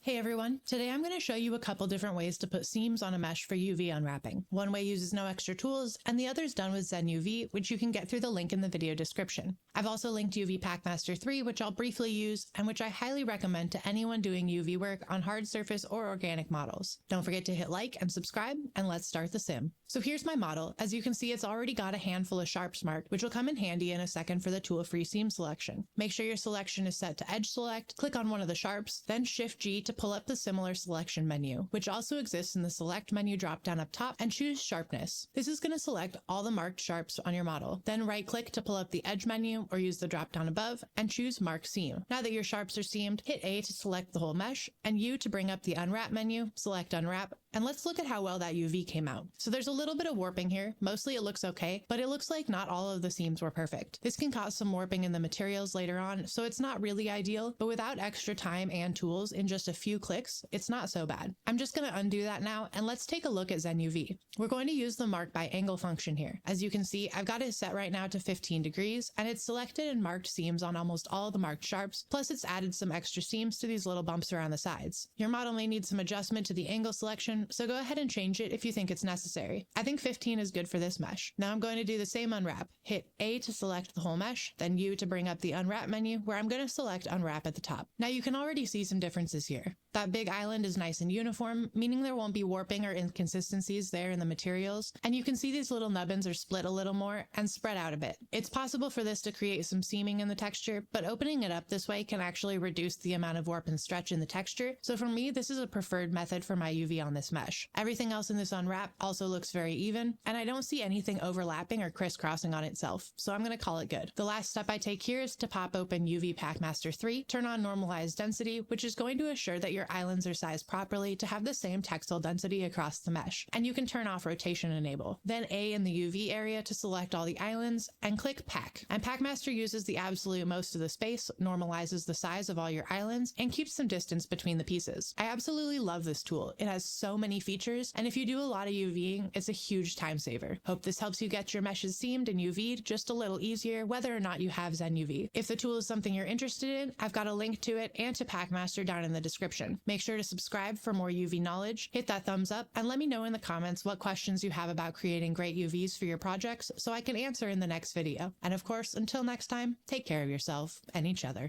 Hey everyone, today I'm going to show you a couple different ways to put seams on a mesh for UV unwrapping. One way uses no extra tools, and the other is done with ZenUV, which you can get through the link in the video description. I've also linked UV Packmaster 3, which I'll briefly use, and which I highly recommend to anyone doing UV work on hard surface or organic models. Don't forget to hit like and subscribe, and let's start the sim. So here's my model. As you can see, it's already got a handful of sharps marked, which will come in handy in a second for the tool-free seam selection. Make sure your selection is set to edge select, click on one of the sharps, then Shift-G to pull up the similar selection menu, which also exists in the select menu drop-down up top, and choose sharpness. This is going to select all the marked sharps on your model. Then right-click to pull up the edge menu or use the drop-down above and choose mark seam. Now that your sharps are seamed, hit A to select the whole mesh and U to bring up the unwrap menu, select unwrap, and let's look at how well that UV came out. So there's a little bit of warping here. Mostly it looks okay, but it looks like not all of the seams were perfect. This can cause some warping in the materials later on, so it's not really ideal, but without extra time and tools in just a few clicks, it's not so bad. I'm just going to undo that now, and let's take a look at ZenUV. We're going to use the mark by angle function here. As you can see, I've got it set right now to 15 degrees, and it's selected and marked seams on almost all the marked sharps, plus it's added some extra seams to these little bumps around the sides. Your model may need some adjustment to the angle selection, so go ahead and change it if you think it's necessary. I think 15 is good for this mesh. Now I'm going to do the same unwrap. Hit A to select the whole mesh, then U to bring up the unwrap menu, where I'm going to select unwrap at the top. Now you can already see some differences here. That big island is nice and uniform, meaning there won't be warping or inconsistencies there in the materials, and you can see these little nubbins are split a little more and spread out a bit. It's possible for this to create some seaming in the texture, but opening it up this way can actually reduce the amount of warp and stretch in the texture, so for me this is a preferred method for my UV on this mesh. Everything else in this unwrap also looks very even, and I don't see anything overlapping or crisscrossing on itself, so I'm going to call it good. The last step I take here is to pop open UV Packmaster 3, turn on normalized density, which is going to assure that your islands are sized properly to have the same textile density across the mesh, and you can turn off rotation enable. Then A in the UV area to select all the islands, and click Pack. And Packmaster uses the absolute most of the space, normalizes the size of all your islands, and keeps some distance between the pieces. I absolutely love this tool. It has so many features, and if you do a lot of UVing, it's a huge time saver. Hope this helps you get your meshes seamed and UV'd just a little easier, whether or not you have ZenUV. If the tool is something you're interested in, I've got a link to it and to Packmaster down in the description. Make sure to subscribe for more UV knowledge, hit that thumbs up, and let me know in the comments what questions you have about creating great UVs for your projects so I can answer in the next video. And of course, until next time, take care of yourself and each other.